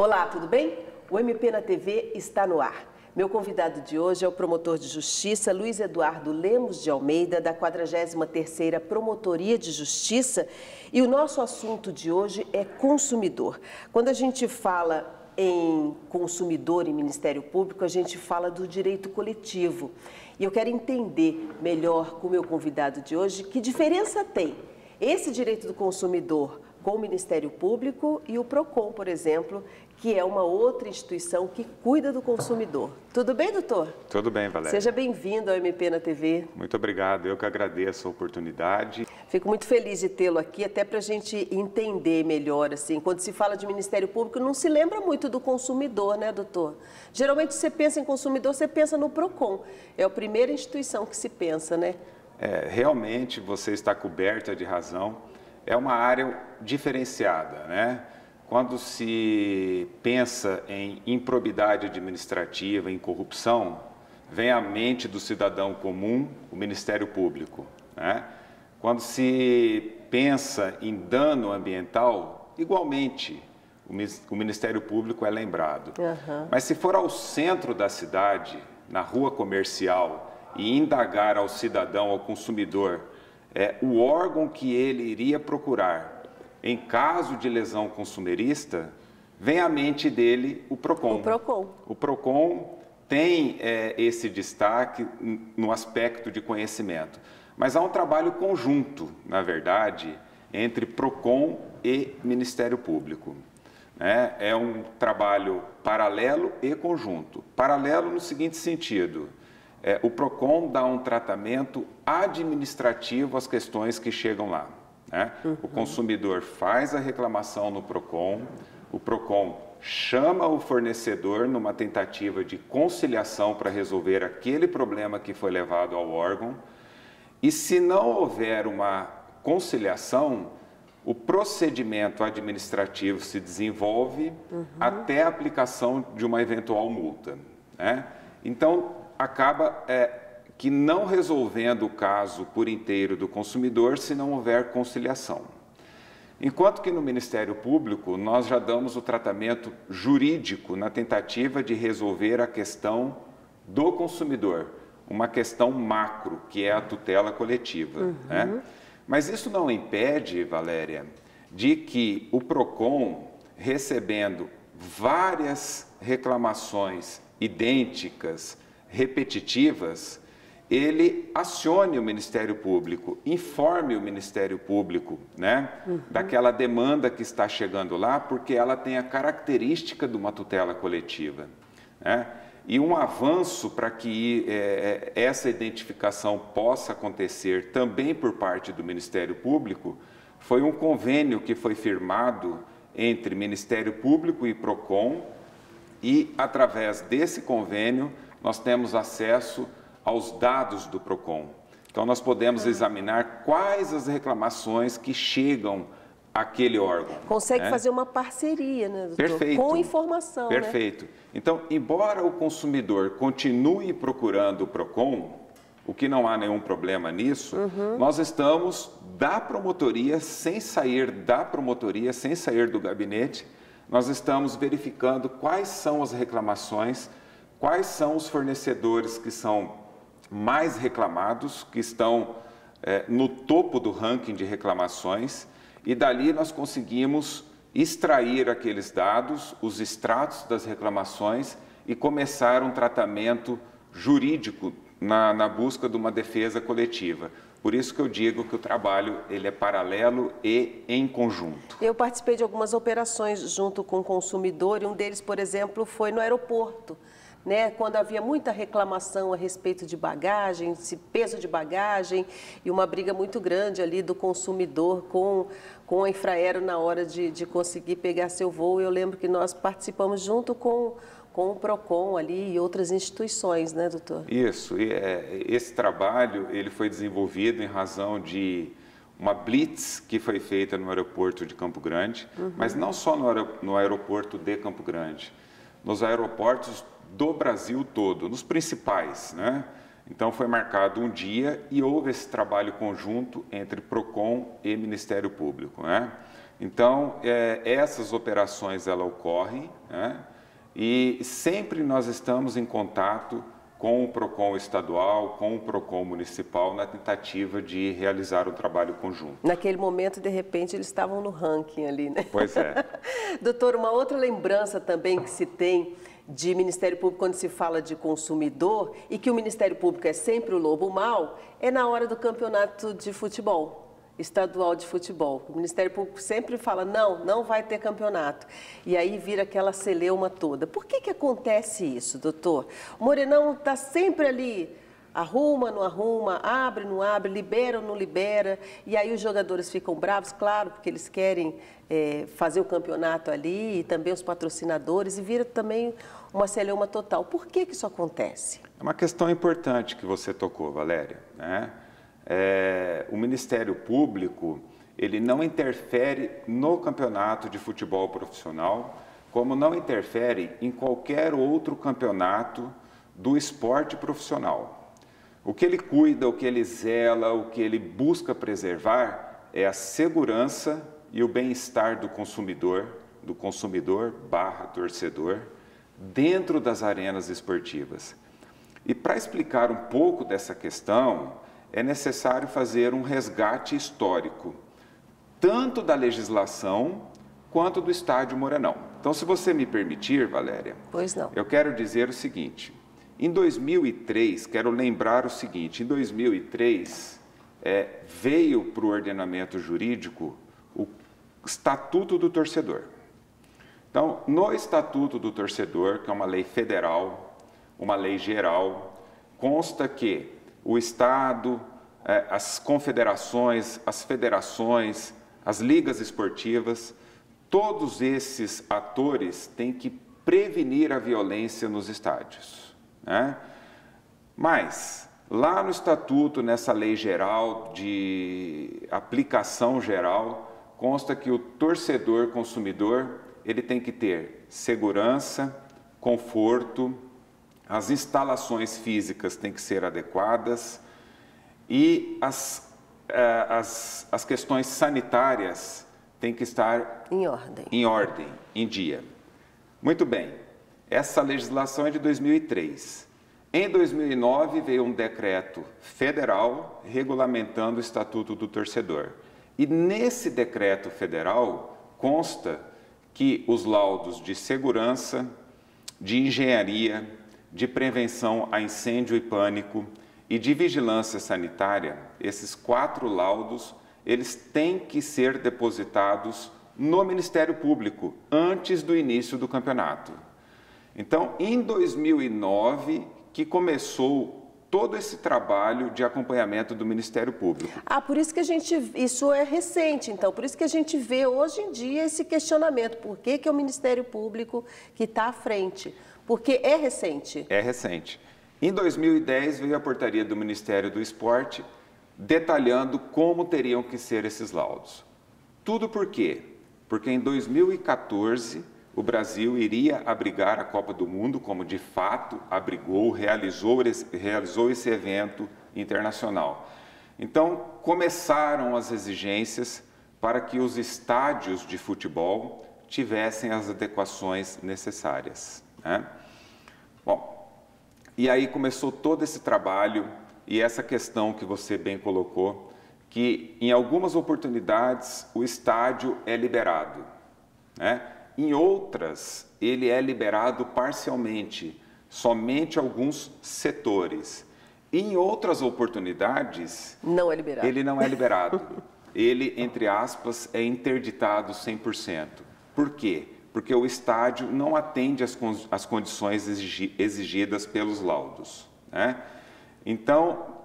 Olá, tudo bem? O MP na TV está no ar. Meu convidado de hoje é o promotor de justiça Luiz Eduardo Lemos de Almeida, da 43ª Promotoria de Justiça, e o nosso assunto de hoje é consumidor. Quando a gente fala em consumidor e Ministério Público, a gente fala do direito coletivo. E eu quero entender melhor com o meu convidado de hoje que diferença tem esse direito do consumidor com o Ministério Público e o PROCON, por exemplo, que é uma outra instituição que cuida do consumidor. Tudo bem, doutor? Tudo bem, Valéria. Seja bem-vindo ao MP na TV. Muito obrigado, eu que agradeço a oportunidade. Fico muito feliz de tê-lo aqui, até para a gente entender melhor, assim, quando se fala de Ministério Público, não se lembra muito do consumidor, né, doutor? Geralmente, você pensa em consumidor, você pensa no PROCON. É a primeira instituição que se pensa, né? Realmente, você está coberta de razão. É uma área diferenciada, né? Quando se pensa em improbidade administrativa, em corrupção, vem à mente do cidadão comum o Ministério Público, né? Quando se pensa em dano ambiental, igualmente o Ministério Público é lembrado. Mas se for ao centro da cidade, na rua comercial, e indagar ao cidadão, ao consumidor, o órgão que ele iria procurar em caso de lesão consumerista, vem à mente dele o PROCON. O PROCON. O PROCON tem esse destaque no aspecto de conhecimento. Mas há um trabalho conjunto, na verdade, entre PROCON e Ministério Público. É um trabalho paralelo e conjunto. Paralelo no seguinte sentido: o PROCON dá um tratamento administrativo às questões que chegam lá. O consumidor faz a reclamação no PROCON, o PROCON chama o fornecedor numa tentativa de conciliação para resolver aquele problema que foi levado ao órgão, e se não houver uma conciliação, o procedimento administrativo se desenvolve até a aplicação de uma eventual multa. Então, acaba que não resolvendo o caso por inteiro do consumidor se não houver conciliação. Enquanto que no Ministério Público nós já damos o tratamento jurídico na tentativa de resolver a questão do consumidor, uma questão macro, que é a tutela coletiva. Mas isso não impede, Valéria, de que o PROCON, recebendo várias reclamações idênticas, repetitivas, ele acione o Ministério Público, informe o Ministério Público, daquela demanda que está chegando lá, porque ela tem a característica de uma tutela coletiva. E um avanço para que essa identificação possa acontecer também por parte do Ministério Público foi um convênio que foi firmado entre Ministério Público e PROCON, e através desse convênio nós temos acesso aos dados do PROCON. Então, nós podemos examinar quais as reclamações que chegam àquele órgão. Consegue fazer uma parceria, né, doutor? Perfeito. Com informação, Perfeito. Então, embora o consumidor continue procurando o PROCON, o que não há nenhum problema nisso, nós estamos da promotoria, sem sair da promotoria, sem sair do gabinete, nós estamos verificando quais são as reclamações, quais são os fornecedores que são mais reclamados, que estão no topo do ranking de reclamações, e dali nós conseguimos extrair aqueles dados, os extratos das reclamações, e começar um tratamento jurídico na busca de uma defesa coletiva. Por isso que eu digo que o trabalho ele é paralelo e em conjunto. Eu participei de algumas operações junto com o consumidor, e um deles, por exemplo, foi no aeroporto. Quando havia muita reclamação a respeito de bagagem, esse peso de bagagem, e uma briga muito grande ali do consumidor com a Infraero na hora de conseguir pegar seu voo. Eu lembro que nós participamos junto com o PROCON ali e outras instituições, né, doutor? Isso, esse trabalho ele foi desenvolvido em razão de uma blitz que foi feita no aeroporto de Campo Grande, mas não só no aeroporto de Campo Grande, nos aeroportos do Brasil todo, nos principais, Então foi marcado um dia e houve esse trabalho conjunto entre PROCON e Ministério Público, Então, essas operações elas ocorrem, né? E sempre nós estamos em contato com o PROCON estadual, com o PROCON municipal, na tentativa de realizar o trabalho conjunto. Naquele momento, de repente, eles estavam no ranking ali, né? Pois é. Doutor, uma outra lembrança também que se tem de Ministério Público quando se fala de consumidor e que o Ministério Público é sempre o lobo mau, é na hora do campeonato de futebol, estadual de futebol. O Ministério Público sempre fala, não vai ter campeonato. E aí vira aquela celeuma toda. Por que acontece isso, doutor? O Morenão está sempre ali, arruma, não arruma, abre, não abre, libera ou não libera. E aí os jogadores ficam bravos, claro, porque eles querem fazer o campeonato ali, e também os patrocinadores, e vira também uma celeuma total. Por que isso acontece? É uma questão importante que você tocou, Valéria, né? O Ministério Público, ele não interfere no campeonato de futebol profissional, como não interfere em qualquer outro campeonato do esporte profissional. O que ele cuida, o que ele zela, o que ele busca preservar é a segurança e o bem-estar do consumidor barra torcedor, dentro das arenas esportivas. E para explicar um pouco dessa questão, é necessário fazer um resgate histórico, tanto da legislação quanto do Estádio Morenão. Então, se você me permitir, Valéria, pois não. Eu quero dizer o seguinte, em 2003, quero lembrar o seguinte, em 2003, veio para o ordenamento jurídico o Estatuto do Torcedor. Então, no Estatuto do Torcedor, que é uma lei federal, uma lei geral, consta que o Estado, as confederações, as federações, as ligas esportivas, todos esses atores têm que prevenir a violência nos estádios, né? Mas, lá no Estatuto, nessa lei geral, de aplicação geral, consta que o torcedor consumidor, ele tem que ter segurança, conforto, as instalações físicas têm que ser adequadas e as questões sanitárias têm que estar em ordem, em dia. Muito bem, essa legislação é de 2003. Em 2009 veio um decreto federal regulamentando o Estatuto do Torcedor. E nesse decreto federal consta que os laudos de segurança, de engenharia, de prevenção a incêndio e pânico e de vigilância sanitária, esses 4 laudos, eles têm que ser depositados no Ministério Público antes do início do campeonato. Então, em 2009, que começou todo esse trabalho de acompanhamento do Ministério Público. Por isso que isso é recente, então, por isso que a gente vê hoje em dia esse questionamento, por que é o Ministério Público que está à frente? Porque é recente. É recente. Em 2010 veio a portaria do Ministério do Esporte detalhando como teriam que ser esses laudos. Tudo por quê? Porque em 2014 o Brasil iria abrigar a Copa do Mundo, como de fato abrigou, realizou esse evento internacional. Então, começaram as exigências para que os estádios de futebol tivessem as adequações necessárias, né? Bom, e aí começou todo esse trabalho e essa questão que você bem colocou, que em algumas oportunidades o estádio é liberado, né? Em outras, ele é liberado parcialmente, somente alguns setores. Em outras oportunidades, ele não é liberado. Ele, entre aspas, é interditado 100%. Por quê? Porque o estádio não atende às condições exigidas pelos laudos, né? Então,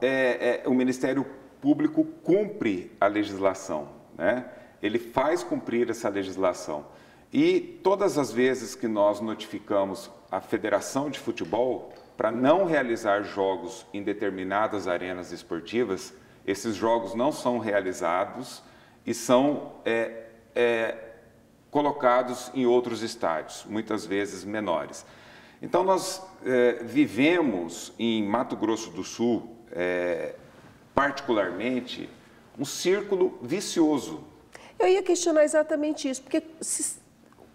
o Ministério Público cumpre a legislação, né? Ele faz cumprir essa legislação. E todas as vezes que nós notificamos a Federação de Futebol para não realizar jogos em determinadas arenas esportivas, esses jogos não são realizados e são colocados em outros estádios, muitas vezes menores. Então, nós vivemos em Mato Grosso do Sul, particularmente, um círculo vicioso. Eu ia questionar exatamente isso, porque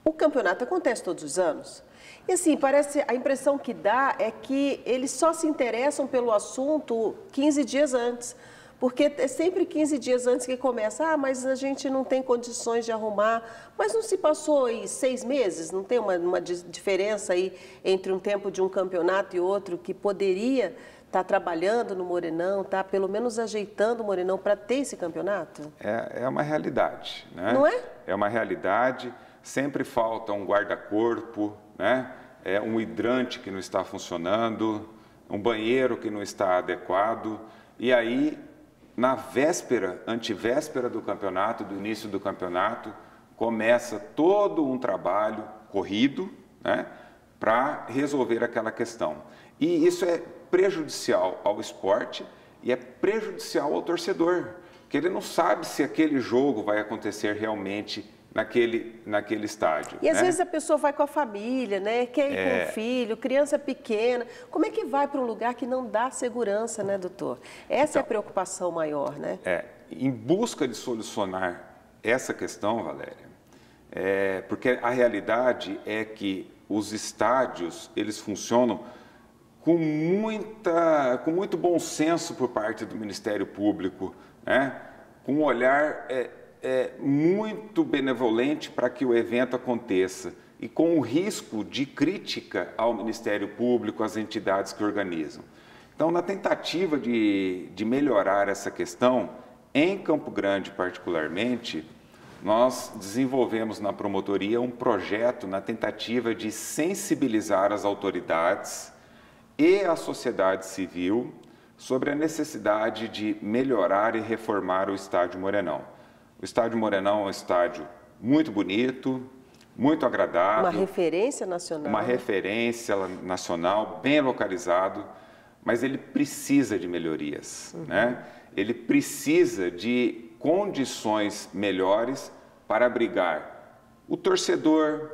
o campeonato acontece todos os anos. E assim, parece, a impressão que dá é que eles só se interessam pelo assunto 15 dias antes. Porque é sempre 15 dias antes que começa, mas a gente não tem condições de arrumar. Mas não se passou aí 6 meses? Não tem uma diferença aí entre um tempo de um campeonato e outro que poderia estar trabalhando no Morenão, tá pelo menos ajeitando o Morenão para ter esse campeonato? É uma realidade, né? Não é? É uma realidade, sempre falta um guarda-corpo, né? É um hidrante que não está funcionando, um banheiro que não está adequado, e aí, na véspera, antevéspera do campeonato, do início do campeonato, começa todo um trabalho corrido, né, para resolver aquela questão. E isso é prejudicial ao esporte e é prejudicial ao torcedor, porque ele não sabe se aquele jogo vai acontecer realmente naquele estádio. E às vezes a pessoa vai com a família, né? Quer ir com o filho, criança pequena. Como é que vai para um lugar que não dá segurança, né, doutor? Essa é a preocupação maior, né? Em busca de solucionar essa questão, Valéria, porque a realidade é que os estádios, eles funcionam com muito bom senso por parte do Ministério Público, né? Com um olhar muito benevolente para que o evento aconteça e com o risco de crítica ao Ministério Público, às entidades que organizam. Então, na tentativa de melhorar essa questão, em Campo Grande particularmente, nós desenvolvemos na promotoria um projeto na tentativa de sensibilizar as autoridades e a sociedade civil sobre a necessidade de melhorar e reformar o Estádio Morenão. O Estádio Morenão é um estádio muito bonito, muito agradável. Uma referência nacional. Uma referência nacional, bem localizado, mas ele precisa de melhorias, né? Ele precisa de condições melhores para abrigar o torcedor,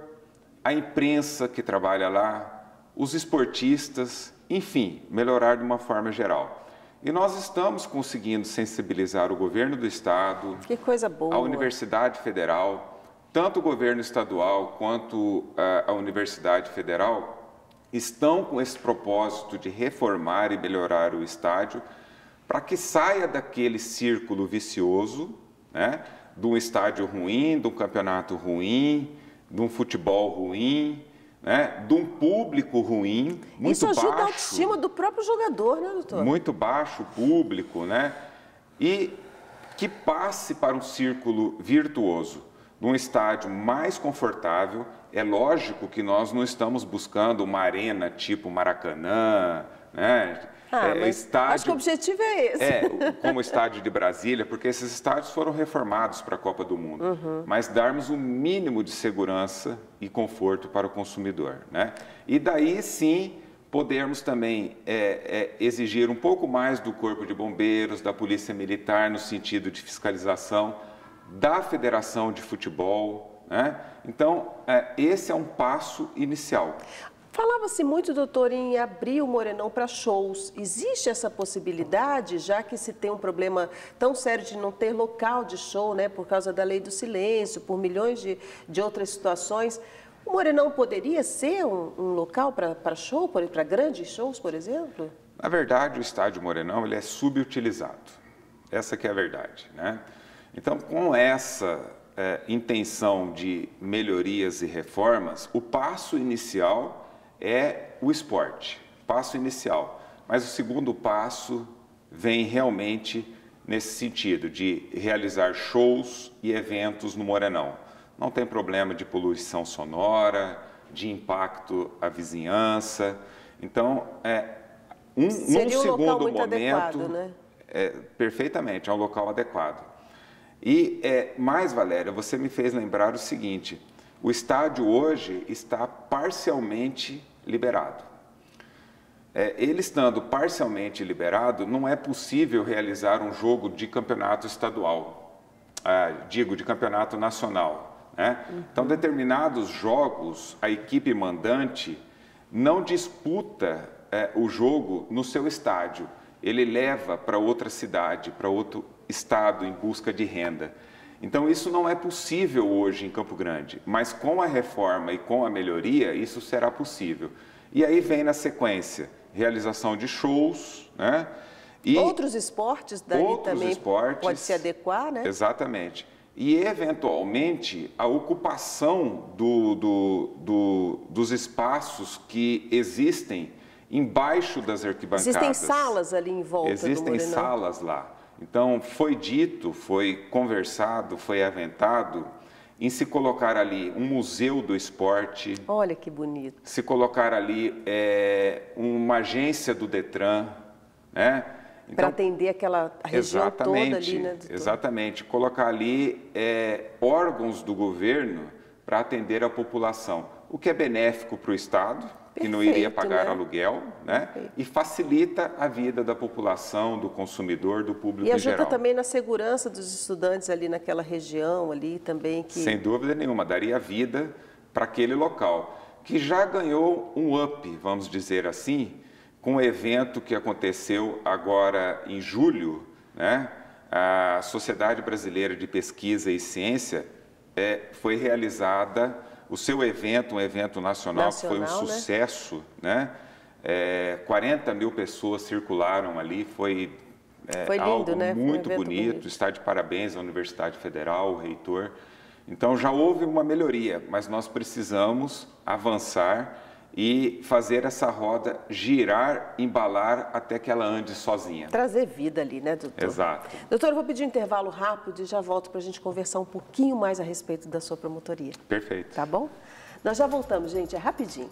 a imprensa que trabalha lá, os esportistas, enfim, melhorar de uma forma geral. E nós estamos conseguindo sensibilizar o governo do estado, que coisa boa, a Universidade Federal, tanto o governo estadual quanto a Universidade Federal estão com esse propósito de reformar e melhorar o estádio para que saia daquele círculo vicioso, né, de um estádio ruim, de um campeonato ruim, de um futebol ruim, né, de um público ruim, muito Isso ajuda baixo, a autoestima do próprio jogador, né, doutor? Muito baixo público, né? E que passe para um círculo virtuoso, num estádio mais confortável. É lógico que nós não estamos buscando uma arena tipo Maracanã, né? Acho que o objetivo é esse. Como o estádio de Brasília, porque esses estádios foram reformados para a Copa do Mundo, mas darmos um mínimo de segurança e conforto para o consumidor, né? E daí sim podermos também exigir um pouco mais do Corpo de Bombeiros, da Polícia Militar no sentido de fiscalização, da Federação de Futebol, né? Então, esse é um passo inicial. Falava-se muito, doutor, em abrir o Morenão para shows. Existe essa possibilidade, já que se tem um problema tão sério de não ter local de show, né, por causa da lei do silêncio, por milhões de outras situações? O Morenão poderia ser um local para show, para grandes shows, por exemplo? Na verdade, o estádio Morenão ele é subutilizado. Essa que é a verdade, né? Então, com essa intenção de melhorias e reformas, o passo inicial é o esporte, passo inicial. Mas o segundo passo vem realmente nesse sentido, de realizar shows e eventos no Morenão. Não tem problema de poluição sonora, de impacto à vizinhança. Então, num segundo momento, adequado, né? Perfeitamente, é um local adequado. E mais, Valéria, você me fez lembrar o seguinte: o estádio hoje está parcialmente liberado. Ele estando parcialmente liberado, não é possível realizar um jogo de campeonato estadual, de campeonato nacional, né? Então, determinados jogos, a equipe mandante não disputa o jogo no seu estádio, ele leva para outra cidade, para outro estado em busca de renda. Então, isso não é possível hoje em Campo Grande, mas com a reforma e com a melhoria, isso será possível. E aí vem na sequência, realização de shows, né? E outros esportes daí também pode se adequar, né? Exatamente. E, eventualmente, a ocupação dos espaços que existem embaixo das arquibancadas. Existem salas ali em volta do Morenão? Existem salas lá. Então, foi dito, foi conversado, foi aventado em se colocar ali um museu do esporte. Olha que bonito. Se colocar ali uma agência do Detran, né? Então, para atender aquela região toda ali, né, doutor? Exatamente. Colocar ali órgãos do governo para atender a população, o que é benéfico para o Estado, que não iria pagar aluguel, né? E facilita a vida da população, do consumidor, do público em geral. E ajuda também na segurança dos estudantes ali naquela região ali também. Sem dúvida nenhuma, daria vida para aquele local, que já ganhou um up, vamos dizer assim, com o evento que aconteceu agora em julho, né? A Sociedade Brasileira de Pesquisa e Ciência foi realizada o seu evento, um evento nacional que foi um sucesso, né? 40 mil pessoas circularam ali, foi lindo, algo né? muito bonito. Está de parabéns à Universidade Federal, o reitor. Então já houve uma melhoria, mas nós precisamos avançar e fazer essa roda girar, embalar até que ela ande sozinha. Trazer vida ali, né, doutor? Exato. Doutor, eu vou pedir um intervalo rápido e já volto para a gente conversar um pouquinho mais a respeito da sua promotoria. Perfeito. Tá bom? Nós já voltamos, gente, é rapidinho.